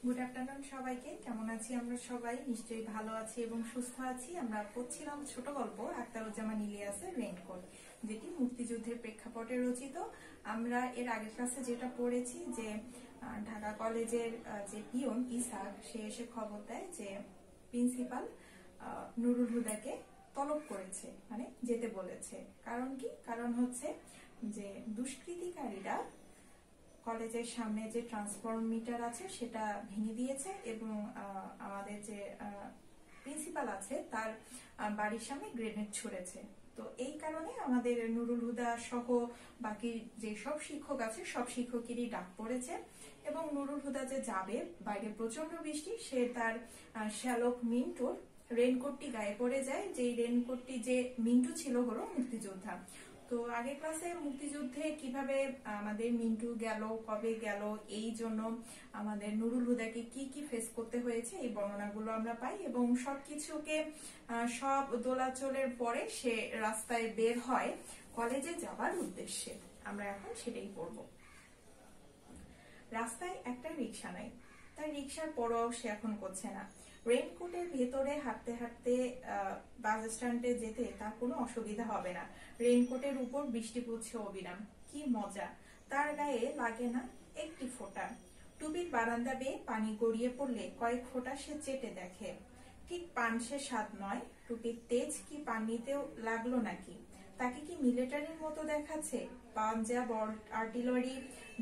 Good afternoon সবাইকে। কেমন আছি আমরা সবাই? নিশ্চয়ই ভালো আছি এবং সুস্থ আছি। আমরা পড়ছিলাম ছোট গল্প আখতারুজ্জামান ইলিয়াসের রেইনকোট, যেটি মুক্তিযুদ্ধের প্রেক্ষাপটে রচিত। আমরা এর আগের ক্লাসে যেটা পড়েছি যে ঢাকা কলেজের যে পিয়ন ইসাক, সে এসে খবর দেয় যে প্রিন্সিপাল নুরুল হুদাকে তলব করেছে, মানে যেতে বলেছে। কারণ কি? কারণ হচ্ছে যে দুষ্কৃতিকারীরা কলেজের সামনে যে ট্রান্সফর্ম মিটার আছে সেটা ভেঙে দিয়েছে এবং আমাদের যে প্রিন্সিপাল আছে তার বাড়ির সামনে গ্রেনেড ছুড়েছে। তো এই কারণে আমাদের নুরুল হুদা সহ বাকি যে সব শিক্ষক আছে সব শিক্ষকেরই ডাক পড়েছে এবং নুরুল হুদা যে যাবে, বাইরে প্রচন্ড বৃষ্টি, সে তার শ্যালক মিন্টুর রেনকোটটি গায়ে পড়ে যায়। যে রেনকোটটি যে মিন্টু ছিল হলো মুক্তিযোদ্ধা। তো আগের ক্লাসে মুক্তিযুদ্ধে কিভাবে আমাদের মিন্টু গেল, কবে গেল, এই জন্য আমাদের নুরুল হুদাকে কি কি ফেস করতে হয়েছে এই বর্ণনাগুলো আমরা পাই এবং সবকিছুকে সব দোলাচলের পরে সে রাস্তায় বের হয় কলেজে যাবার উদ্দেশ্যে। আমরা এখন সেটাই পড়ব। রাস্তায় একটা রিক্সা নাই, তার রিক্সার পরও সে এখন করছে না। রেইনকোটের ভেতরে হাঁটতে হাঁটতে বাস স্ট্যান্ডে যেতে তার কোনো অসুবিধা হবে না। রেইনকোটের উপর বৃষ্টি পড়ছে অবিরাম, কি মজা! তার গায়ে লাগে না একটি ফোঁটা। টুপির বারান্দা বেয়ে পানি গড়িয়ে পড়লে কয়েক ফোঁটা সে চেটে দেখে। ঠিক পানসে স্বাদ নয়, টুপির তেজ কি পানিতেও লাগলো নাকি? তাকে কি মিলিটারির মতো দেখাচ্ছে? পাঞ্জাব আর্টিলারি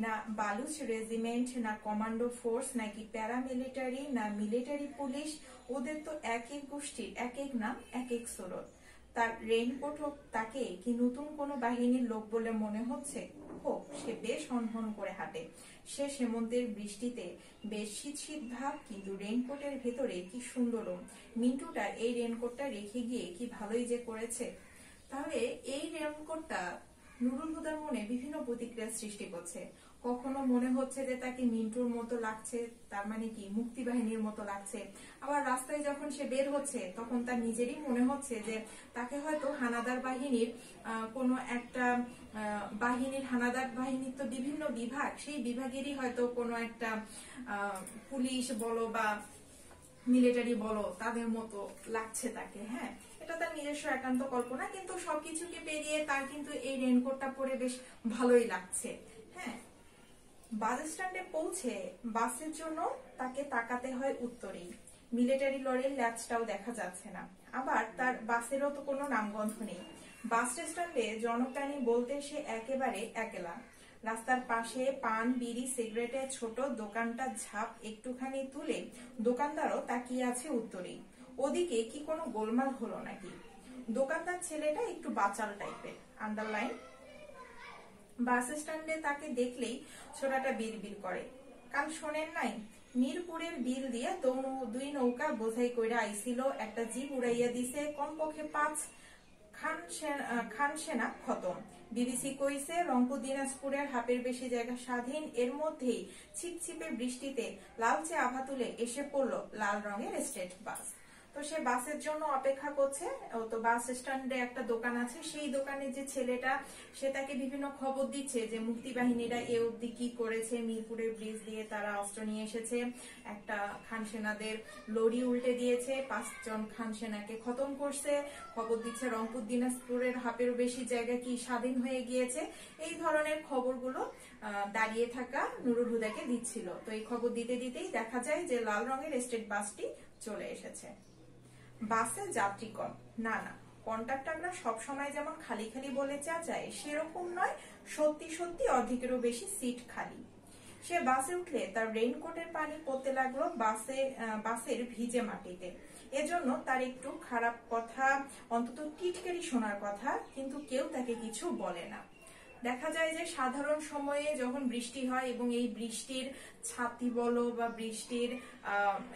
না বালুচ রেজিমেন্ট না কমান্ডো ফোর্স নাকি প্যারামিলিটারি না মিলিটারি পুলিশ, ওদের তো এক এক গোষ্ঠীর এক এক নাম, এক এক স্রোত। তার রেইনকোট তাকে কি নতুন কোনো বাহিনীর লোক বলে মনে হচ্ছে? হোক, সে বেশ হনহন করে হাঁটে। সে সেমন্তের বৃষ্টিতে বেশ শীত শীত ভাব, কিন্তু রেইনকোটের ভেতরে কি সুন্দর। মিন্টুটার এই রেইনকোটটা রেখে গিয়ে কি ভালোই যে করেছে। তাহলে এই রেইনকোটটা নুরুল হুদার মনে বিভিন্ন প্রতিক্রিয়া সৃষ্টি করছে। কখনো মনে হচ্ছে যে তাকে মিন্টুর মতো লাগছে, তার মানে কি মুক্তিবাহিনীর মতো লাগছে। আবার রাস্তায় যখন সে বের হচ্ছে তখন তার নিজেরই মনে হচ্ছে যে তাকে হয়তো হানাদার বাহিনীর কোনো একটা বাহিনীর, হানাদার বাহিনীর তো বিভিন্ন বিভাগ, সেই বিভাগেরই হয়তো কোনো একটা পুলিশ বলো বা মিলিটারি বলো, তাদের মতো লাগছে তাকে। হ্যাঁ, এটা তার নিজস্ব একান্ত কল্পনা, কিন্তু সবকিছুকে পেরিয়ে তার কিন্তু এই রেইনকোটটা পরে বেশ ভালোই লাগছে। হ্যাঁ, বাস স্ট্যান্ডে পৌঁছে বাসের জন্য তাকে তাকাতে হয় উত্তরেই। মিলিটারি লরির ল্যাচটাও দেখা যাচ্ছে না, আবার তার বাসেরও তো কোনো নামগন্ধ নেই। বাস স্ট্যান্ডে জনপ্রাণী বলতে সে একেবারে একলা। রাস্তার পাশে পান, বিড়ি, সিগারেটের ছোট দোকানটা ঝাঁপ একটুখানি তুলে দোকানদারও তাকিয়ে আছে উত্তরেই। ওদিকে কি কোনো গোলমাল হলো নাকি? দোকানদার ছেলেটা একটু বাচাল টাইপের, আন্ডারলাইন। বাস স্ট্যান্ডে তাকে দেখলেই ছোটাটা বিড়বিড় করে। কাল শোনেন নাই, মিরপুরের বিল দিয়ে দুই নৌকা বোঝাই কইরা আইছিল, একটা জিপ উড়াইয়া দিছে, কমপক্ষে 5 খান সেনা খতম। বিবিসি কইছে রংপুর দিনাজপুরের হাফের বেশি জায়গা স্বাধীন। এর মধ্যেই ছিপছিপে বৃষ্টিতে লালচে আভা তুলে এসে পড়লো লাল রঙের স্টেট বাস। তো সে বাসের জন্য অপেক্ষা করছে। ও তো বাস স্ট্যান্ডে একটা দোকান আছে, সেই দোকানে যে ছেলেটা, সে তাকে বিভিন্ন খবর দিচ্ছে যে মুক্তি বাহিনীরা এ অব্দি কি করেছে। মিরপুরের ব্রিজ দিয়ে তারা অস্ত্র নিয়ে এসেছে, একটা খান সেনাদের লরি উল্টে দিয়েছে, 5 জন খান সেনাকে খতম করছে। খবর দিচ্ছে রংপুর দিনাজপুরের হাফের বেশি জায়গা কি স্বাধীন হয়ে গিয়েছে। এই ধরনের খবরগুলো দাঁড়িয়ে থাকা নুরুল হুদাকে দিচ্ছিল। তো এই খবর দিতে দিতেই দেখা যায় যে লাল রঙের স্টেট বাসটি চলে এসেছে। বাসে যাত্রী কম না, না, কন্ডাক্টররা সবসময় যেমন খালি খালি বলে চেঁচায় সেরকম নয়, সত্যি সত্যি অর্ধেকেরও বেশি সিট খালি। সে বাসে উঠলে তার রেইনকোটের পানি পড়তে লাগলো বাসের ভিজে মাটিতে। এজন্য তার একটু খারাপ কথা, অন্তত টিটকারি শোনার কথা, কিন্তু কেউ তাকে কিছু বলে না। দেখা যায় যে সাধারণ সময়ে যখন বৃষ্টি হয় এবং এই বৃষ্টির ছাতি বলো বা বৃষ্টির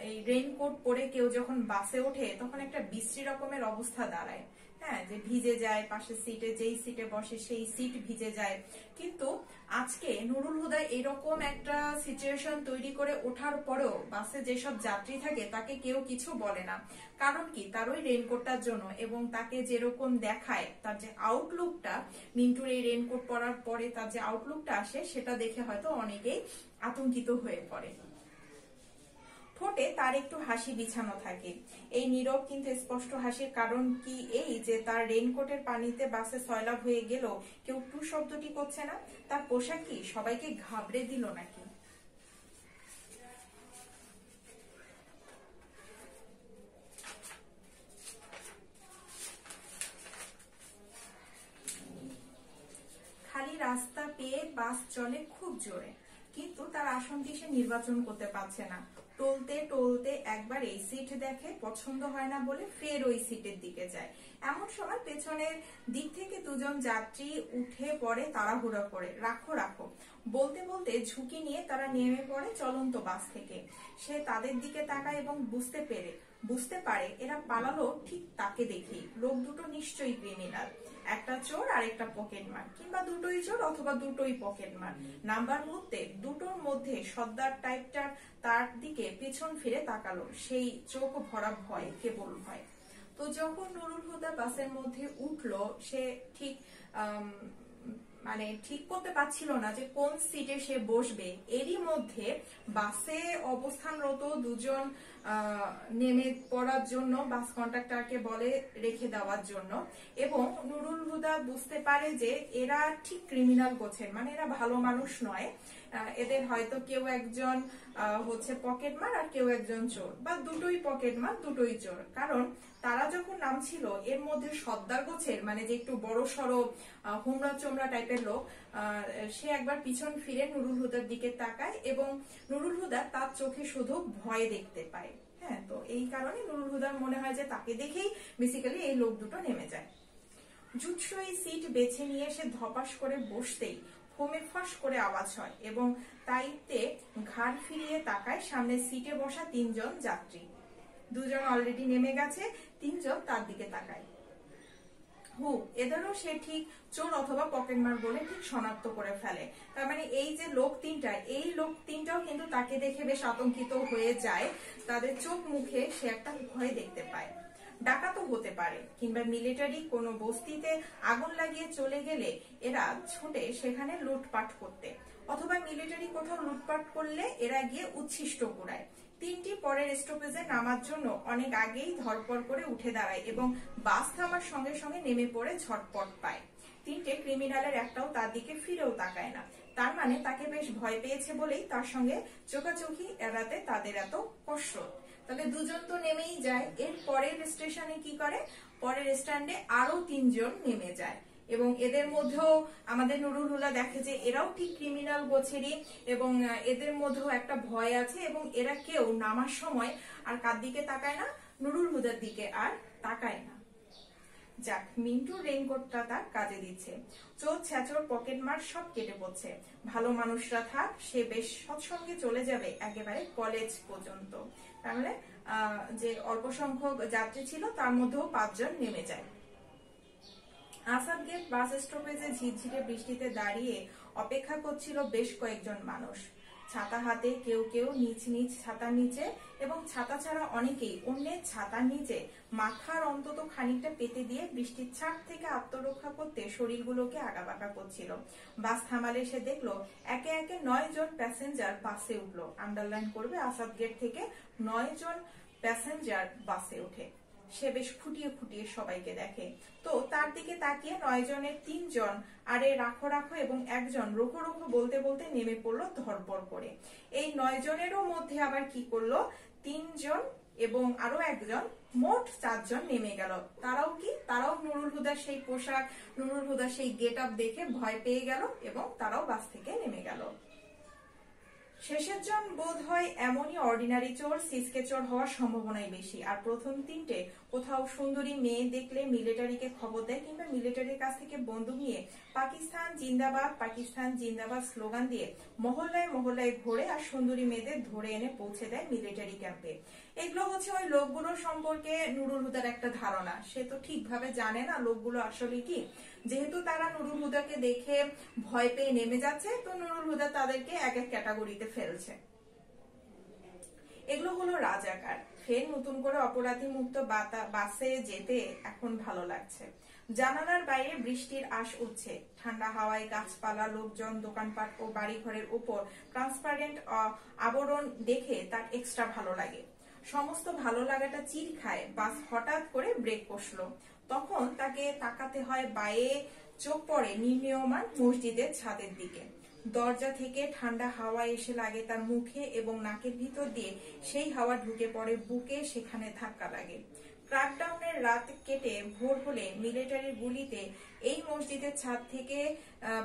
এই রেইনকোট পরে কেউ যখন বাসে ওঠে তখন একটা বিশ্রী রকমের অবস্থা দাঁড়ায়। হ্যাঁ, যে ভিজে যায়, পাশের সিটে যেই সিটে বসে সেই সিট ভিজে যায়। কিন্তু আজকে নুরুল হুদা এরকম একটা সিচুয়েশন তৈরি করে ওঠার পরেও বাসে যেসব যাত্রী থাকে তাকে কেউ কিছু বলে না। কারণ কি? তার ওই রেইনকোটটার জন্য, এবং তাকে যেরকম দেখায়, তার যে আউটলুকটা, মিন্টুর এই রেইনকোট পরার পরে তার যে আউটলুকটা আসে সেটা দেখে হয়তো অনেকেই আতঙ্কিত হয়ে পড়ে। ঠোঁটে তার একটু হাসি বিছানো থাকে। এই নীরব কিন্তু স্পষ্ট হাসির কারণ কি এই যে তার রেইনকোটের পানিতে বাসে সয়লাব হয়ে গেল কেউ টু শব্দটি করছে না? তার পোশাক কি সবাইকে ঘাবড়ে দিল নাকি? খালি রাস্তা পেয়ে বাস চলে খুব জোরে, কিন্তু তার আসনটি সে নির্বাচন করতে পারছে না। টলতে টলতে একবার এই সিট দেখে, পছন্দ হয় না বলে ফের ওই সিটের দিকে যায়। এমন সময় পেছনের দিক থেকে দুজন যাত্রী উঠে পড়ে তাড়াহুড়া করে। রাখো রাখো বলতে বলতে ঝুঁকি নিয়ে তারা নেমে পড়ে চলন্ত বাস থেকে। সে তাদের দিকে তাকায় এবং বুঝতে পারে এরা পালালো ঠিক তাকে দেখেই। লোক দুটো নিশ্চয়ই ক্রিমিনাল, একটা চোর আর একটা পকেটমার, কিংবা দুটোই চোর অথবা দুটোই পকেটমার। নাম্বার মুহূর্তে দুটোর মধ্যে সর্দার টাইপটার তার দিকে পেছন ফিরে তাকালো, সেই চোখ ভরা ভয়, কেবল ভয়। তো যখন নুরুল হুদা বাসের মধ্যে উঠলো, সে ঠিক ঠিক করতে পারছিল না যে কোন সিটে সে বসবে। এরই মধ্যে বাসে অবস্থানরত দুজন নেমে পড়ার জন্য বাস কন্ডাক্টরকে বলে রেখে দেওয়ার জন্য, এবং নুরুল হুদা বুঝতে পারে যে এরা ঠিক ক্রিমিনাল গোছের, মানে এরা ভালো মানুষ নয়। এদের হয়তো কেউ একজন হচ্ছে পকেটমার আর কেউ একজন চোর, বা দুটোই পকেটমার দুটোই চোর। কারণ তারা যখন নামছিল এর মধ্যে সর্দার গোছের, মানে যে একটু বড় সড়ো হুমড়া চোমড়া টাইপের লোক, সে একবার পিছন ফিরে নুরুল হুদার দিকে তাকায় এবং নুরুল হুদা তার চোখে শুধু ভয় দেখতে পায়। হ্যাঁ, তো এই কারণে নুরুল হুদার মনে হয় যে তাকে দেখেই বেসিক্যালি এই লোক দুটো নেমে যায়। জুৎসই সিট বেছে নিয়ে সে ধপাস করে বসতেই ফোমে ফাঁস করে আওয়াজ হয় এবং তাইতে ঘাড় ফিরিয়ে তাকায় সামনে সিটে বসা তিনজন যাত্রী। দুজন অলরেডি নেমে গেছে, তিনজন তার দিকে তাকায়। এদেরও সে ঠিক চোর অথবা পকেটমার বলে ঠিক শনাক্ত করে ফেলে। তার মানে এই যে লোক তিনটাও কিন্তু তাকে দেখে বেশ আতঙ্কিত হয়ে যায়। তাদের চোখ মুখে সে একটা ভয় দেখতে পায়। ডাকাতও হতে পারে, কিংবা মিলিটারি কোনো বস্তিতে আগুন লাগিয়ে চলে গেলে এরা ছুটে সেখানে লুটপাট করতে, অথবা মিলিটারি কোথাও লুটপাট করলে এরা গিয়ে উচ্ছিষ্ট কুড়ায়। তিনটি পরের স্টপেজে নামার জন্য অনেক আগেই ধরপড় করে উঠে দাঁড়ায় এবং বাস থামার সঙ্গে সঙ্গে নেমে পড়ে ঝটপট পায়। তিনটে ক্রিমিনালের একটাও তার দিকে ফিরেও তাকায় না। তার মানে তাকে বেশ ভয় পেয়েছে বলেই তার সঙ্গে চোখাচোখি এড়াতে তাদের এত কসরত। তাহলে দুজন তো নেমেই যায়। এর পরের স্টেশনে কি করে, পরের স্ট্যান্ডে আরো তিনজন নেমে যায় এবং এদের মধ্যেও আমাদের নুরুল হুদা দেখে যে এরাও ঠিক ক্রিমিনাল গোছেরই এবং এদের মধ্যেও একটা ভয় আছে এবং এরা কেউ নামার সময় আর কার দিকে তাকায় না, নুরুল হুদার দিকে আর তাকায় না। যাক, মিন্টুর রেইনকোটটা তার কাজে দিচ্ছে। চোর ছ্যাচোর পকেটমার সব কেটে পড়ছে। ভালো মানুষরা থাক, সে বেশ সৎসঙ্গে চলে যাবে একেবারে কলেজ পর্যন্ত। তাহলে যে অল্প সংখ্যক যাত্রী ছিল তার মধ্যেও 5 জন নেমে যায়। আসাদ গেট বাস স্টপেজে ঝিরঝিরে বৃষ্টিতে দাঁড়িয়ে অপেক্ষা করছিল বেশ কয়েকজন মানুষ। ছাতা হাতে, কেউ কেউ নিজ নিজ ছাতার নিচে এবং ছাতা ছাড়া অনেকেই অন্যের ছাতার নিচে মাথার অন্তত খানিকটা পেতে দিয়ে বৃষ্টির ছাট থেকে আত্মরক্ষা করতে শরীরগুলোকে আগাবাঁকা করছিল। বাস থামালে সে দেখলো একে একে 9 জন প্যাসেঞ্জার বাসে উঠলো। আন্ডারলাইন করবে, আসাদ গেট থেকে 9 জন প্যাসেঞ্জার বাসে ওঠে। সে বেশ খুঁটিয়ে খুঁটিয়ে সবাইকে দেখে। তো তার দিকে তাকিয়ে 9 জনের 3 জন আরে রাখো রাখো এবং একজন রোখো রোখো বলতে বলতে নেমে পড়লো ধরপড় করে। এই 9 জনেরও মধ্যে আবার কি করলো, 3 জন এবং আরো একজন, মোট 4 জন নেমে গেল। তারাও নুরুল হুদার সেই পোশাক, নুরুল হুদার সেই গেট আপ দেখে ভয় পেয়ে গেল এবং তারাও বাস থেকে নেমে গেল। শেষের জন বোধ হয় এমনই অর্ডিনারি চোর, সিসকে চোর হওয়ার সম্ভাবনাই বেশি। আর প্রথম তিনটে কোথাও সুন্দরী মেয়ে দেখলে মিলিটারিকে খবর দেয়, কিংবা মিলিটারির কাছ থেকে বন্দুক নিয়ে পাকিস্তান জিন্দাবাদ স্লোগান দিয়ে মহল্লায় মহল্লায় ঘোরে আর সুন্দরী মেয়েদের ধরে এনে পৌঁছে দেয় মিলিটারি ক্যাম্পে। এগুলো হচ্ছে ওই লোকগুলোর সম্পর্কে নুরুল হুদার একটা ধারণা। সে তো ঠিকভাবে জানে না লোকগুলো আসলে কি। যেহেতু তারা নুরুল হুদাকে দেখে ভয় পেয়ে নেমে যাচ্ছে, তো নুরুল হুদা তাদেরকে এক এক ক্যাটাগরিতে ফেলছে। এগুলো হলো রাজাকার। ফের নতুন করে অপরাধী মুক্ত বাসে যেতে এখন ভালো লাগছে। জানালার বাইরে বৃষ্টির আশ উঠছে, ঠান্ডা হাওয়ায় গাছপালা, লোকজন, দোকানপাট ও বাড়িঘরের উপর ট্রান্সপারেন্ট আবরণ দেখে তার এক্সট্রা ভালো লাগে। সমস্ত ভালো লাগাটা চির খায়। বাস হঠাৎ করে ব্রেক কষলো। তখন তাকে তাকাতে হয় বায়ে, চোখ পড়ে নির্মীয়মান মসজিদের ছাদের দিকে। দরজা থেকে ঠান্ডা হাওয়া এসে লাগে তার মুখে এবং নাকের ভিতর দিয়ে সেই হাওয়া ঢুকে পড়ে বুকে, সেখানে ধাক্কা লাগে। ক্র্যাকডাউনের রাত কেটে ভোর হলে মিলিটারির গুলিতে এই মসজিদের ছাদ থেকে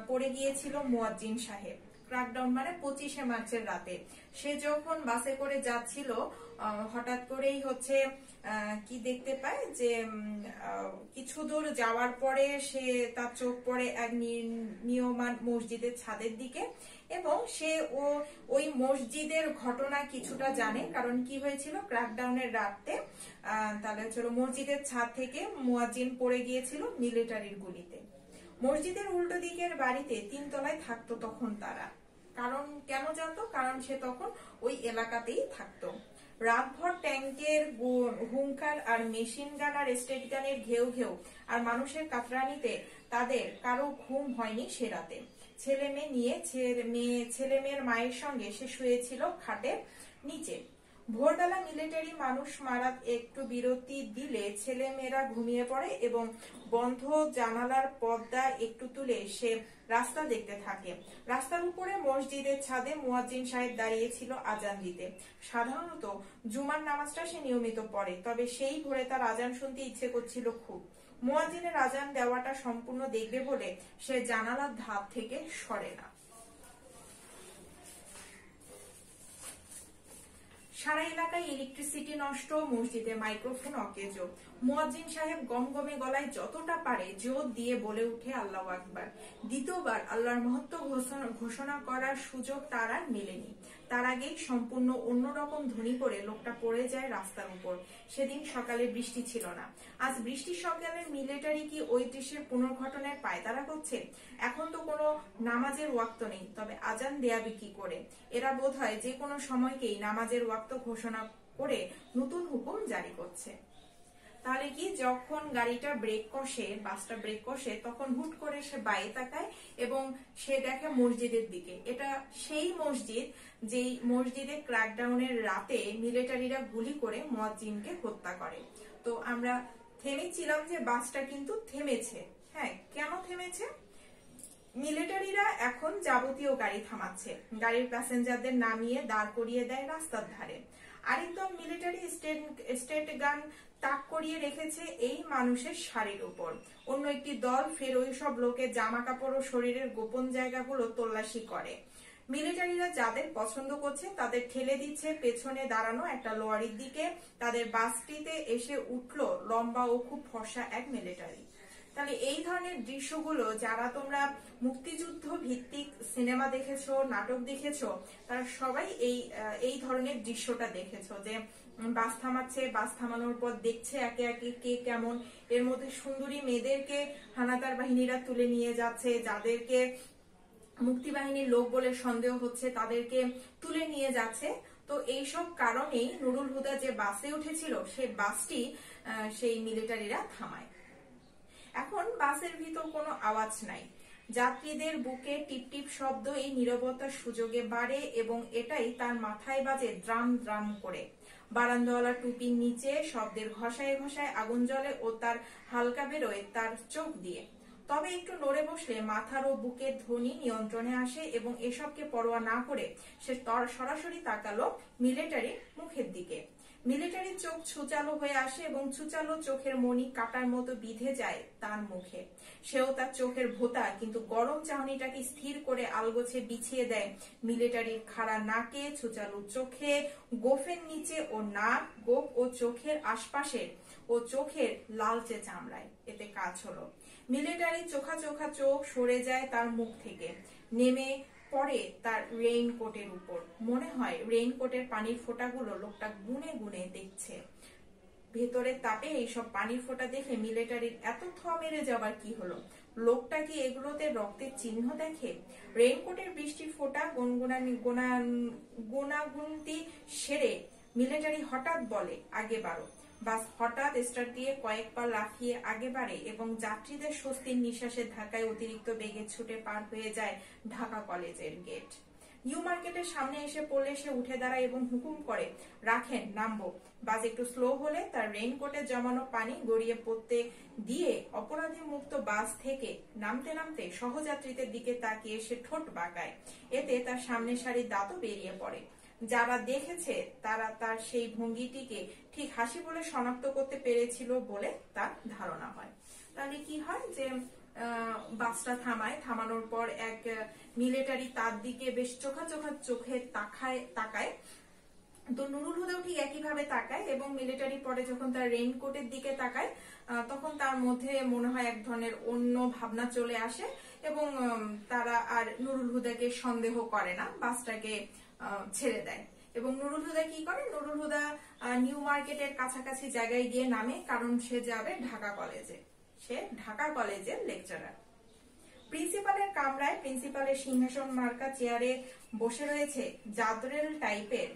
পড়ে গিয়েছিল মুয়াজ্জিন সাহেব। ক্র্যাকডাউন মানে 25শে মার্চের রাতে। সে যখন বাসে করে যাচ্ছিল, হঠাৎ করেই কি দেখতে পায় যে কিছু দূর যাওয়ার পরে তার চোখ পড়ে এক নির্মীয়মান মসজিদের ছাদের দিকে, এবং সে ওই মসজিদের ঘটনা কিছুটা জানে। কারণ কি হয়েছিল, ক্র্যাকডাউনের রাতে তাহলে মসজিদের ছাদ থেকে মুয়াজ্জিন পড়ে গিয়েছিল মিলিটারির গুলিতে। মসজিদের উল্টো দিকের বাড়িতে 3 তলায় থাকতো তখন তারা। কারণ কেন জানতো? কারণ সে তখন ওই এলাকাতেই থাকতো। রাতভর ট্যাঙ্কের হুঙ্কার আর মেশিন গান আর স্টেট গানের ঘেউ ঘেউ আর মানুষের কাতরানিতে তাদের কারো ঘুম হয়নি সে রাতে। ছেলে মেয়ের মায়ের সঙ্গে সে শুয়েছিল খাটের নিচে। ভোরবেলা মিলিটারি মানুষ মারা একটু বিরতি দিলে ছেলে মেয়েরা ঘুমিয়ে পড়ে এবং বন্ধ জানালার পর্দা একটু তুলে সে রাস্তা দেখতে থাকে। রাস্তার উপরে মসজিদের ছাদে মুয়াজ্জিন সাহেব দাঁড়িয়েছিল আজান দিতে। সাধারণত জুমার নামাজটা সে নিয়মিত পড়ে, তবে সেই ভোরে তার আজান শুনতে ইচ্ছে করছিল খুব। মুয়াজ্জিনের আজান দেওয়াটা সম্পূর্ণ দেখবে বলে সে জানালার ধাপ থেকে সরে না। সারা এলাকায় ইলেকট্রিসিটি নষ্ট, মসজিদে মাইক্রোফোন অকেজো। মুয়াজ্জিন সাহেব গমগমে গলায় যতটা পারে জোর দিয়ে বলে উঠে আল্লাহু আকবার। দ্বিতীয়বার আল্লাহর মহত্ব ঘোষণা করার সুযোগ তার আর মেলেনি। তার আগেই সম্পূর্ণ অন্যরকম ধ্বনি করে লোকটা পড়ে যায় রাস্তার উপর। সেদিন সকালে বৃষ্টি ছিল না। আজ বৃষ্টির সকালে মিলিটারি কি ওই দৃশ্যের পুনর্ঘটনের পায়তারা করছে? এখন তো কোনো নামাজের ওয়াক্ত নেই, তবে আজান দেয়াবে কি করে? এরা বোধহয় যে কোনো সময়কেই নামাজের ওয়াক্ত ঘোষণা করে নতুন হুকুম জারি করছে। তাহলে কি, যখন গাড়িটা ব্রেক কষে, বাসটা ব্রেক কষে, তখন হুট করে সে বাইরে তাকায় এবং সে দেখে মসজিদের দিকে। এটা সেই মসজিদ যেই মসজিদে ক্র্যাকডাউনের রাতে মিলিটারিরা গুলি করে মুয়াজ্জিনকে হত্যা করে। তো আমরা থেমেছিলাম যে বাসটা কিন্তু থেমেছে। হ্যাঁ, কেন থেমেছে? মিলিটারিরা এখন যাবতীয় গাড়ি থামাচ্ছে, গাড়ির প্যাসেঞ্জারদের নামিয়ে দাঁড় করিয়ে দেয় রাস্তার ধারে। আরেকদম মিলিটারি স্টেট গান তাক করিয়ে রেখেছে এই মানুষের শাড়ির উপর। অন্য একটি দল ফের ওই সব লোকের জামা কাপড় ও শরীরের গোপন জায়গাগুলো তল্লাশি করে। মিলিটারিরা যাদের পছন্দ করছে তাদের ঠেলে দিচ্ছে পেছনে দাঁড়ানো একটা লরির দিকে। তাদের বাসটিতে এসে উঠলো লম্বা ও খুব ফর্সা এক মিলিটারি। তাহলে এই ধরনের দৃশ্যগুলো যারা তোমরা মুক্তিযুদ্ধ ভিত্তিক সিনেমা দেখেছো, নাটক দেখেছো, তারা সবাই এই ধরনের দৃশ্যটা দেখেছো, যে বাস থামাচ্ছে, বাস থামানোর পর দেখছে একে একে কে কেমন। এর মধ্যে সুন্দরী মেয়েদেরকে হানাদার বাহিনীরা তুলে নিয়ে যাচ্ছে, যাদেরকে মুক্তি বাহিনীর লোক বলে সন্দেহ হচ্ছে তাদেরকে তুলে নিয়ে যাচ্ছে। তো এইসব কারণেই নুরুল হুদা যে বাসে উঠেছিল সেই বাসটি সেই মিলিটারিরা থামায়। এখন বাসের ভিতর কোনো আওয়াজ নাই। যাত্রীদের বুকে টিপটিপ শব্দ এই নীরবতার সুযোগে বাড়ে এবং এটাই তার মাথায় বাজে দ্রাম দ্রাম করে। বারান্দাওয়ালা টুপির নিচে শব্দের ঘষায় ঘষায় আগুন জ্বলে ও তার হালকা বেরোয় তার চোখ দিয়ে। তবে একটু নড়ে বসলে মাথার ও বুকের ধ্বনি নিয়ন্ত্রণে আসে এবং এসবকে পরোয়া না করে সে সরাসরি তাকালো মিলিটারির মুখের দিকে। মিলিটারির চোখ ছুচালো হয়ে আসে এবং ছুচালো চোখের মণি কাটার মতো বিঁধে যায় তার মুখে। সেও তার চোখের ভোতা কিন্তু গরম চাহনিটাকে স্থির করে আলগোছে বিছিয়ে দেয় মিলিটারির খাড়া নাকে, ছুচালো চোখে, গোফের নিচে ও নাক, গোফ ও চোখের আশপাশে ও চোখের লালচে চামড়ায়। এতে কাজ হলো। মিলিটারি চোখা চোখা চোখ সরে যায় তার মুখ থেকে, নেমে পরে তার রেইনকোটের উপর। মনে হয় রেইনকোটের পানির ফোঁটাগুলো লোকটা গুনে গুনে দেখছে। ভেতরের তাপে এইসব পানির ফোঁটা দেখে মিলিটারির এত থ মেরে যাবার কি হলো? লোকটা কি এগুলোতে রক্তের চিহ্ন দেখে? রেইনকোটের বৃষ্টির ফোঁটা গুনাগুনতি সেরে মিলিটারি হঠাৎ বলে, আগে বাড়ো। বাস হঠাৎ স্টার্ট দিয়ে কয়েক পা লাফিয়ে আগে বাড়ে এবং যাত্রীদের স্বস্তির নিঃশ্বাসের ধাক্কায় অতিরিক্ত বেগে ছুটে পার হয়ে যায় ঢাকা কলেজের গেট। নিউ মার্কেটের সামনে এসে পড়লে সে উঠে দাঁড়ায় এবং হুকুম করে, রাখেন, নামবো। বাস একটু স্লো হলে তার রেইনকোটে জমানো পানি গড়িয়ে পড়তে দিয়ে অপরাধী মুক্ত বাস থেকে নামতে নামতে সহযাত্রীদের দিকে তাকিয়ে সে ঠোঁট বাঁকায়। এতে তার সামনের সারির দাঁতও বেরিয়ে পড়ে। যারা দেখেছে তারা তার সেই ভঙ্গিটিকে ঠিক হাসি বলে শনাক্ত করতে পেরেছিল বলে তার ধারণা হয়। তাহলে কি হয় যে বাসটা থামানোর পর এক মিলিটারি তার দিকে বেশ চোখে তাকায়। তো নুরুল হুদাও ঠিক একইভাবে তাকায় এবং মিলিটারি পরে যখন তার রেইনকোটের দিকে তাকায় তখন তার মধ্যে মনে হয় এক ধরনের অন্য ভাবনা চলে আসে এবং তারা আর নুরুল হুদাকে সন্দেহ করে না, বাসটাকে ছেড়ে দেয়। এবং নুরুল হুদা কি করে, নুরুল হুদা নিউ মার্কেটের কাছাকাছি জায়গায় গিয়ে নামে, কারণ সে যাবে ঢাকা কলেজে। সে ঢাকা কলেজের লেকচারার। প্রিন্সিপালের কামরায় প্রিন্সিপালের সিংহাসন মার্কা চেয়ারে বসে রয়েছে জাদরেল টাইপের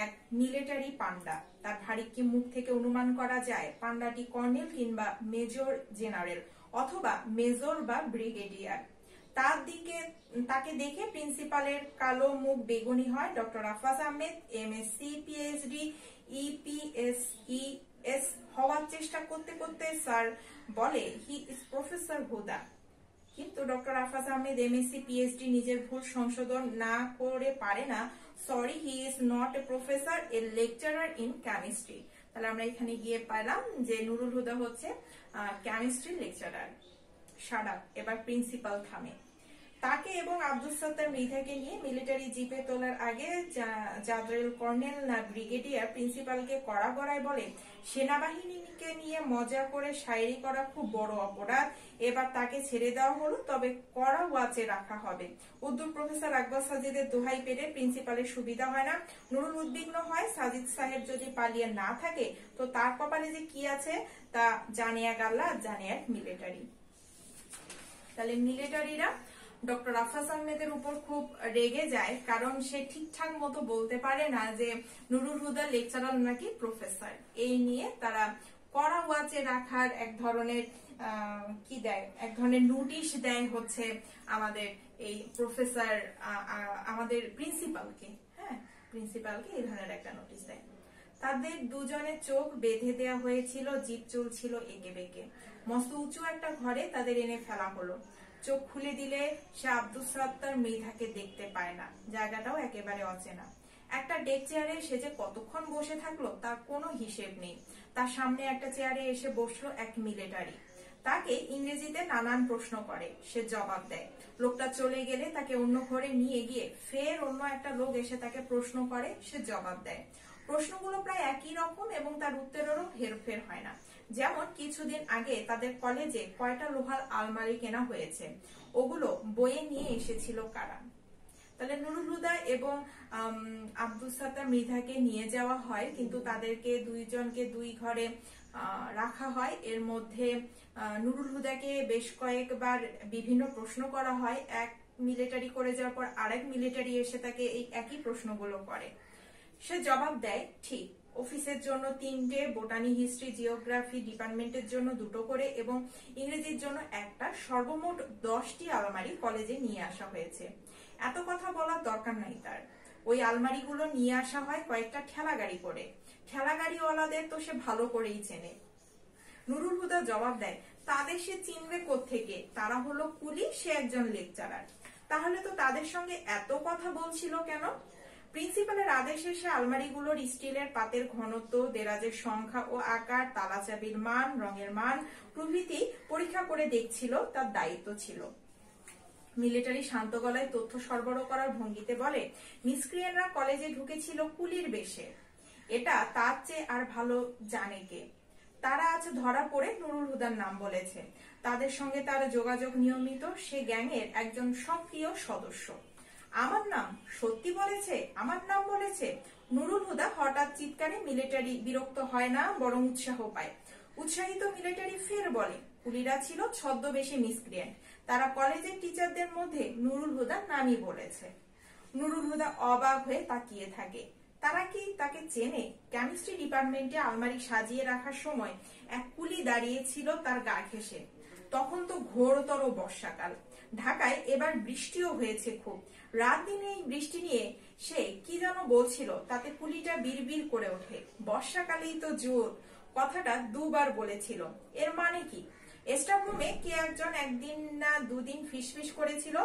এক মিলিটারি পান্ডা। তার ভারিক্কি মুখ থেকে অনুমান করা যায় পান্ডাটি কর্নেল কিংবা মেজর জেনারেল অথবা মেজর বা ব্রিগেডিয়ার। তাকে দেখে প্রিন্সিপালের কালো মুখ বেগুনি হয়। Doctor Afaz Ahmed MSc PhD EPSES হওয়ার চেষ্টা করতে করতে স্যার বলে, হি ইজ প্রফেসর হুদা। কিন্তু doctor Afaz Ahmed MSc PhD নিজের ভুল সংশোধন না করে পারে না, sorry, he is not a professor, A lecturer in chemistry. তাহলে আমরা এখানে গিয়ে পেলাম যে নুরুল হুদা হচ্ছে কেমিস্ট্রি লেকচারার। সারা এবার প্রিন্সিপাল থামে। তাকে এবং আব্দুল সত্তার মৃধাকে নিয়ে মিলিটারি জিপে তোলার আগে জাদরেল কর্নেল না ব্রিগেডিয়ার প্রিন্সিপালকে কড়া গড়ায় বলে, সেনাবাহিনীকে নিয়ে মজা করে শায়েরি করা খুব বড় অপরাধ। এবার তাকে ছেড়ে দেওয়া হলো, তবে কড়া ওয়াচে রাখা হবে। উদ্দুর প্রফেসর আকবর সাজিদের দোহাই পেরে প্রিন্সিপালের সুবিধা হয় না। নুরুল উদ্বিগ্ন হয়, সাজিদ সাহেব যদি পালিয়ে না থাকে তো তার কপালে যে কি আছে তা জানিয়া গাল্লা, জানিয়া মিলিটারি। তাহলে মিলিটারিরা ডক্টর আফাজ আহমেদের উপর খুব রেগে যায়, কারণ সে ঠিকঠাক মতো বলতে পারে না যে নুরুল হুদা লেকচারার নাকি প্রফেসর। এই নিয়ে তারা কড়া ওয়াচে রাখার এক ধরনের নোটিশ দেয় হচ্ছে আমাদের এই প্রফেসর, আমাদের প্রিন্সিপালকে। প্রিন্সিপালকে এই ধরনের একটা নোটিশ দেয়। তাদের দুজনের চোখ বেঁধে দেওয়া হয়েছিল, জিভ চলছিল এঁকে বেঁকে। মস্ত উঁচু একটা ঘরে তাদের এনে ফেলা হলো। চোখ খুলে দিলে সে আব্দুল সত্তার মৃধাকে দেখতে পায় না। জায়গাটাও একেবারে অচেনা। একটা ডেক চেয়ারে সে যে কতক্ষণ বসে থাকলো তার কোনো হিসেব নেই। তার সামনে একটা চেয়ারে এসে বসলো এক মিলিটারি। তাকে ইংরেজিতে নানান প্রশ্ন করে, সে জবাব দেয়। লোকটা চলে গেলে তাকে অন্য ঘরে নিয়ে গিয়ে ফের অন্য একটা লোক এসে তাকে প্রশ্ন করে, সে জবাব দেয়। প্রশ্নগুলো প্রায় একই রকম এবং তার উত্তরেরও হেরফের হয় না। যেমন কিছুদিন আগে তাদের কলেজে কয়টা লোহার আলমারি কেনা হয়েছে, ওগুলো বইয়ে নিয়ে এসেছিল কারা। তাহলে নুরুল হুদা এবং আব্দুল সত্তার মৃধাকে নিয়ে যাওয়া হয়, কিন্তু তাদেরকে দুইজনকে দুই ঘরে রাখা হয়। এর মধ্যে নুরুল হুদাকে বেশ কয়েকবার বিভিন্ন প্রশ্ন করা হয়। এক মিলিটারি করে যাওয়ার পর আরেক মিলিটারি এসে তাকে এই একই প্রশ্নগুলো করে। সে জবাব দেয় ঠিক। অফিসের জন্য 3টে, বোটানি, হিস্ট্রি, জিওগ্রাফি ডিপার্টমেন্টের জন্য 2টো করে এবং ইংরেজির জন্য একটা, সর্বমোট 10টি আলমারি কলেজে নিয়ে আসা হয়েছে। এত কথা বলার দরকার নাই তার। ওই আলমারিগুলো নিয়ে আসা হয় কয়েকটা ঠেলা গাড়ি করে। ঠেলা গাড়িওয়ালাদের তো সে ভালো করেই চেনে। নুরুল হুদা জবাব দেয়, তাদের সে চিনবে কোত্থেকে, তারা হলো কুলি, সে একজন লেকচারার। তাহলে তো তাদের সঙ্গে এত কথা বলছিল কেন? প্রিন্সিপালের আদেশে সে আলমারিগুলোর স্টিলের পাতের ঘনত্ব, দেরাজের সংখ্যা ও আকার, তালা চাবির মান, রঙের মান প্রভৃতি পরীক্ষা করে দেখছিল, তার দায়িত্ব ছিল। মিলিটারি শান্ত গলায় তথ্য সরবরাহ করার ভঙ্গিতে বলে, মিসক্রিয়েন্টরা কলেজে ঢুকেছিল কুলির বেশে। এটা তার চেয়ে আর ভালো জানে কে। তারা আজ ধরা পড়ে নুরুল হুদার নাম বলেছে। তাদের সঙ্গে তার যোগাযোগ নিয়মিত, সে গ্যাংয়ের একজন সক্রিয় সদস্য। আমার নাম সত্যি বলেছে, আমার নাম বলেছে। নুরুল হুদা হঠাৎ চিৎকারে মিলিটারি বিরক্ত হয় না, বরং উৎসাহ পায়। উৎসাহিত মিলিটারি ফের বলে, কুলিরা ছিল ছদ্মবেশী মিসক্রিয়েন্ট। তারা কলেজের টিচারদের মধ্যে নুরুল হুদার নামই বলেছে। নুরুল হুদা অবাক হয়ে তাকিয়ে থাকে। তারা কি তাকে চেনে? কেমিস্ট্রি ডিপার্টমেন্টে আলমারি সাজিয়ে রাখার সময় এক কুলি দাঁড়িয়েছিল তার গা ঘেঁষে। তখন তো ঘোরতর বর্ষাকাল, ঢাকায় এবার বৃষ্টিও হয়েছে খুব। রাত দিনে এই বৃষ্টি নিয়ে সে কি যেন বলছিল, তাতে কুলিটা বিড়বিড় করে ওঠে, বর্ষাকালেই তো জোর। কথাটা দুবার বলেছিল। এর মানে কি? স্টাফ রুমে কে একজন একদিন না দুদিন ফিসফিস করেছিল,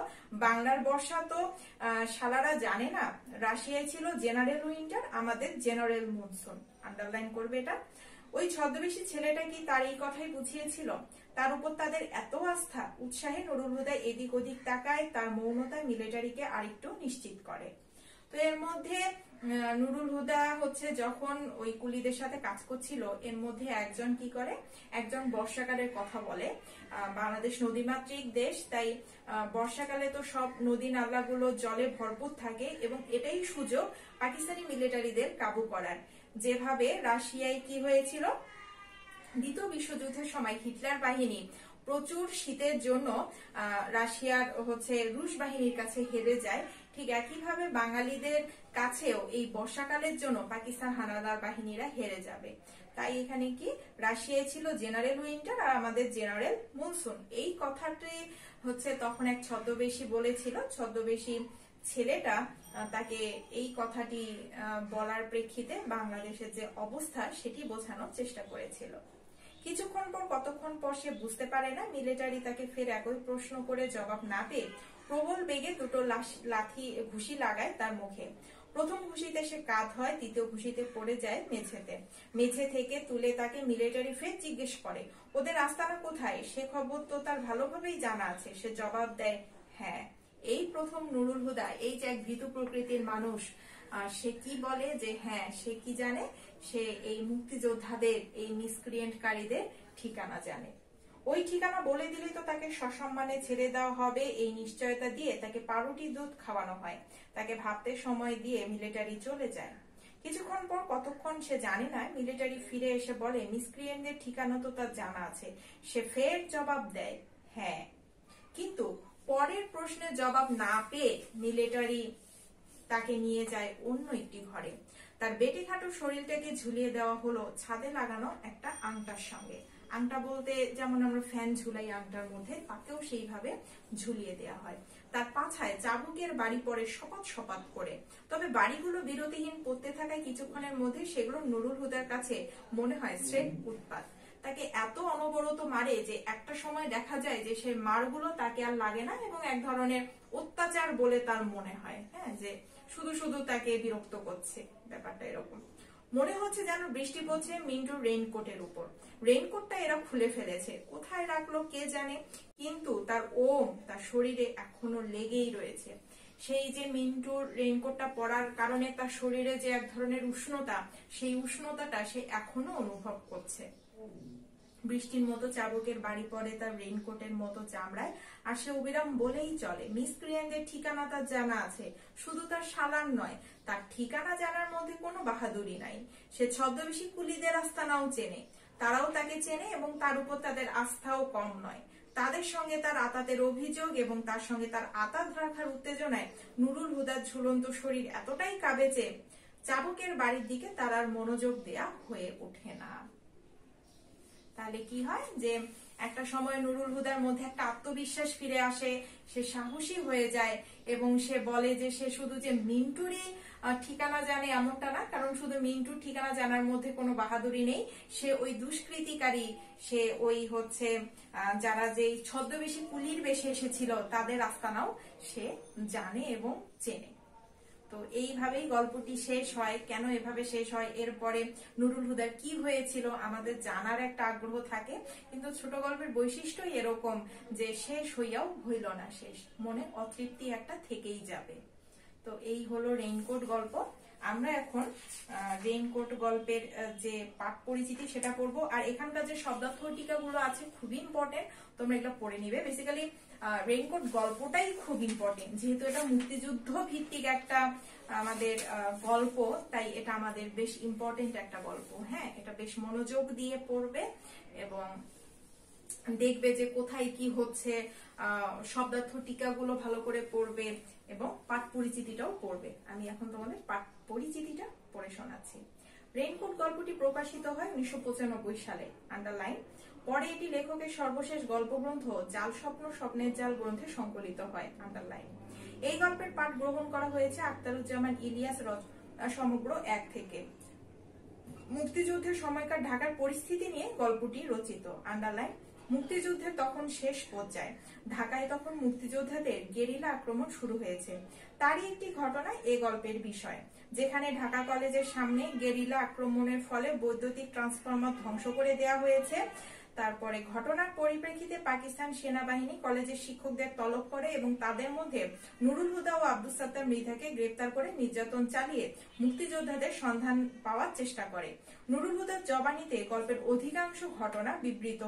বাংলার বর্ষা তো শালারা জানে না, রাশিয়ায় ছিল জেনারেল উইন্টার, আমাদের জেনারেল মনসুন। আন্ডারলাইন করবে এটা। ওই ছদ্মবেশী ছেলেটা কি তার এই কথাই বুঝিয়েছিল? তার উপর তাদের এত আস্থা, উৎসাহে নুরুল হুদা এদিক ওদিক তাকায়, তার মৌনতা মিলিটারিকে আরেকটু নিশ্চিত করে। তো এর মধ্যে নুরুল হুদা হচ্ছে যখন ওই কুলিদের সাথে কাজ করছিল, এর মধ্যে একজন কি করে, একজন বর্ষাকালের কথা বলে। বাংলাদেশ নদীমাতৃক দেশ, তাই বর্ষাকালে তো সব নদী নালাগুলো জলে ভরপুর থাকে এবং এটাই সুযোগ পাকিস্তানি মিলিটারিদের কাবু করার। যেভাবে রাশিয়ায় কি হয়েছিল, দ্বিতীয় বিশ্বযুদ্ধের সময় হিটলার বাহিনী প্রচুর শীতের জন্য রাশিয়ার হচ্ছে রুশ বাহিনীর কাছে হেরে যায়, ঠিক একইভাবে বাঙালিদের কাছেও এই বর্ষাকালের জন্য পাকিস্তান হানাদার বাহিনীরা হেরে যাবে। তাই এখানে কি, রাশিয়ায় ছিল জেনারেল উইন্টার আর আমাদের জেনারেল মনসুন। এই কথাটি হচ্ছে তখন এক ছদ্মবেশী বলেছিল। ছদ্মবেশী ছেলেটা তাকে এই কথাটি বলার প্রেক্ষিতে বাংলাদেশের যে অবস্থা সেটি বোঝানোর চেষ্টা করেছিল। কিছুক্ষণ পর, কতক্ষণ পর সে বুঝতে পারে না, মিলিটারি তাকে ফের একই প্রশ্ন করে জবাব না পেয়ে প্রবল বেগে দুটো লাঠি ঘুষি লাগায় তার মুখে। প্রথম ঘুষিতে সে কাত হয়, দ্বিতীয় ঘুষিতে পড়ে যায় মেঝেতে। মেঝে থেকে তুলে তাকে মিলিটারি ফের জিজ্ঞেস করে, ওদের আস্তানা কোথায়? সে খবর তো তার ভালোভাবেই জানা আছে। সে জবাব দেয়, হ্যাঁ। এই প্রথম নুরুল হুদা, এই যে এক ভীতু প্রকৃতির মানুষ, সে কি বলে যে হ্যাঁ সে কি জানে, সে এই মুক্তিযোদ্ধাদের, এই মিসক্রিয়েন্টকারীদের ঠিকানা জানে। ওই ঠিকানা বলে দিলে তো তাকে সসম্মানে ছেড়ে দেওয়া হবে, এই নিশ্চয়তা দিয়ে তাকে পাউরুটি দুধ খাওয়ানো হয়। তাকে ভাবতে সময় দিয়ে মিলিটারি চলে যায়। কিছুক্ষণ পর, কতক্ষণ সে জানে না, মিলিটারি ফিরে এসে বলে, মিসক্রিয়েন্টদের ঠিকানা তো তার জানা আছে। সে ফের জবাব দেয়, হ্যাঁ। কিন্তু পরের প্রশ্নের জবাব না পেয়ে মিলিটারি তাকে নিয়ে যায় অন্য একটি ঘরে। তার বেটেখাটো শরীরটাকে ঝুলিয়ে দেওয়া হলো ছাদে লাগানো একটা আংটার সঙ্গে। আংটা বলতে যেমন আমরা ফ্যান ঝুলাই আংটার মধ্যে, তাকেও সেইভাবে ঝুলিয়ে দেওয়া হয়। তার পাছায় চাবুকের বাড়ি পড়ে সপাত সপাত করে। তবে বাড়িগুলো বিরতিহীন পড়তে থাকায় কিছুক্ষণের মধ্যে সেগুলো নুরুল হুদার কাছে মনে হয় স্রেফ উৎপাত। তাকে এত অনবরত মারে যে একটা সময় দেখা যায় যে সেই মারগুলো তাকে আর লাগে না এবং এক ধরনের অত্যাচার বলে তার মনে হয়। হ্যাঁ, যে শুধু শুধু তাকে বিরক্ত করছে, ব্যাপারটা এরকম মনে হচ্ছে যেন বৃষ্টি পড়ছে মিন্টুর রেইনকোটের উপর। রেইনকোটটা এরা খুলে ফেলেছে, কোথায় রাখলো কে জানে, কিন্তু তার ওম তার শরীরে এখনো লেগেই রয়েছে। সেই যে মিন্টুর রেইনকোটটা পরার কারণে তার শরীরে যে এক ধরনের উষ্ণতা, সেই উষ্ণতাটা সে এখনো অনুভব করছে। বৃষ্টির মতো চাবুকের বাড়ি পড়ে তার রেইনকোটের মতো চামড়ায়, আর সে অবিরাম বলেই চলে, মিসক্রিয়েন্টদের ঠিকানা তার জানা আছে। শুধু তার শালার নয়, তার ঠিকানা জানার মধ্যে কোনো বাহাদুরি নাই। সে ছদ্মবেশী কুলিদের আস্তানাও চেনে, তারাও তাকে চেনে এবং তার উপর তাদের আস্থাও কম নয়। তাদের সঙ্গে তার আতাতের অভিযোগ এবং তার সঙ্গে তার আতাত রাখার উত্তেজনায় নুরুল হুদার ঝুলন্ত শরীর এতটাই কাঁপে যে চাবুকের বাড়ির দিকে তার আর মনোযোগ দেয়া হয়ে ওঠে না। তাহলে কি হয় যে একটা সময় নুরুল হুদার মধ্যে একটা আত্মবিশ্বাস ফিরে আসে, সে সাহসী হয়ে যায় এবং সে বলে যে সে শুধু যে মিন্টুরই ঠিকানা জানে এমনটা না, কারণ শুধু মিন্টুর ঠিকানা জানার মধ্যে কোনো বাহাদুরি নেই। সে ওই দুষ্কৃতিকারী, সে ওই হচ্ছে যারা যে ছদ্মবেশী কুলির বেশে এসেছিল তাদের আস্তানাও সে জানে এবং চেনে। তো এইভাবেই গল্পটি শেষ হয়। কেন এভাবে শেষ হয়, এরপরে নুরুল হুদার কি হয়েছিল আমাদের জানার একটা আগ্রহ থাকে, কিন্তু ছোট গল্পের বৈশিষ্ট্যই এরকম যে শেষ হইয়াও হইল না শেষ, মনে অতৃপ্তি একটা থেকেই যাবে। তো এই হলো রেইনকোট গল্প। আমরা এখন রেইনকোট গল্পের যে পাঠ পরিচিতি সেটা পড়বো, আর এখানকার যে শব্দার্থ টিকাগুলো আছে খুবই ইম্পর্টেন্ট, তোমরা এগুলো পড়ে নিবে। বেসিক্যালি রেইনকোট গল্পটাই খুব ইম্পর্টেন্ট, যেহেতু এটা মুক্তিযুদ্ধ ভিত্তিক একটা আমাদের গল্প, তাই এটা আমাদের বেশ ইম্পর্টেন্ট একটা গল্প। হ্যাঁ, এটা বেশ মনোযোগ দিয়ে পড়বে এবং দেখবে যে কোথায় কি হচ্ছে, শব্দার্থ টিকাগুলো ভালো করে পড়বে এবং পাঠ পরিচিতিটাও পড়বে। আমি এখন তোমাদের পাঠ পরিচিতিটা পড়ে শোনাচ্ছি। রেইনকোট গল্পটি প্রকাশিত হয় 1995 সালে, আন্ডারলাইন। পরে এটি লেখকের সর্বশেষ গল্পগ্রন্থ জাল স্বপ্ন স্বপ্নের জাল গ্রন্থে সংকলিত হয়, আন্ডারলাইন। এই গল্পের পাঠ গ্রহণ করা হয়েছে আখতারুজ্জামান ইলিয়াস সমগ্র 1 থেকে। মুক্তিযুদ্ধের সময়কার ঢাকার পরিস্থিতি নিয়ে গল্পটি রচিত, আন্ডারলাইন। মুক্তিযুদ্ধের তখন শেষ পর্যায়ে, ঢাকায় তখন মুক্তিযোদ্ধাদের গেরিলা আক্রমণ শুরু হয়েছে। তারই একটি ঘটনা এ গল্পের বিষয়, যেখানে ঢাকা কলেজের সামনে গেরিলা আক্রমণের ফলে বৈদ্যুতিক ট্রান্সফরমার ধ্বংস করে দেওয়া হয়েছে। তারপরে ঘটনার পরিপ্রেক্ষিতে পাকিস্তান সেনাবাহিনী কলেজের শিক্ষকদের তলব করে এবং তাদের মধ্যে নুরুল হুদা ও আব্দুস সাত্তার মৃধাকে গ্রেপ্তার করে নির্যাতন চালিয়ে মুক্তিযোদ্ধাদের সন্ধান পাওয়ার চেষ্টা করে। নুরুল হুদার জবানিতে গল্পের অধিকাংশ ঘটনা বিবৃত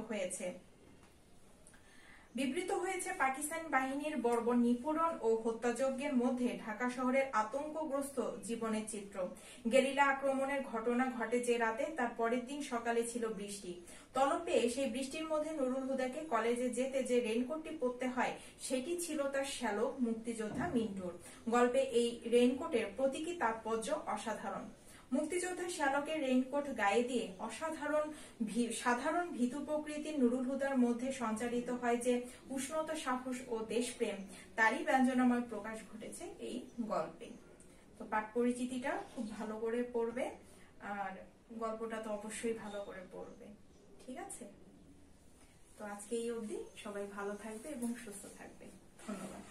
হয়েছে পাকিস্তান বাহিনীর বর্বর নিপীড়ন ও হত্যাযজ্ঞের মধ্যে ঢাকা শহরের আতঙ্কগ্রস্ত জীবনের চিত্র। গেরিলা আক্রমণের ঘটনা ঘটে যে রাতে, তার পরের দিন সকালে ছিল বৃষ্টি। তলব পেয়ে সেই বৃষ্টির মধ্যে নুরুল হুদাকে কলেজে যেতে যে রেইনকোটটি পরতে হয়, সেটি ছিল তার শ্যালক মুক্তিযোদ্ধা মিন্টুর। গল্পে এই রেইনকোটের প্রতীকী তাৎপর্য অসাধারণ। মুক্তিযোদ্ধা শ্যালকের রেইনকোট গায়ে দিয়ে সাধারণ ভীতু প্রকৃতির নুরুল হুদার মধ্যে সঞ্চারিত হয় যে উষ্ণতা, সাহস ও দেশপ্রেম, তারই ব্যঞ্জনাময় প্রকাশ ঘটেছে এই গল্পে। তো পাঠ পরিচিতিটা খুব ভালো করে পড়বে, আর গল্পটা তো অবশ্যই ভালো করে পড়বে, ঠিক আছে? তো আজকে এই অবধি, সবাই ভালো থাকবে এবং সুস্থ থাকবে। ধন্যবাদ।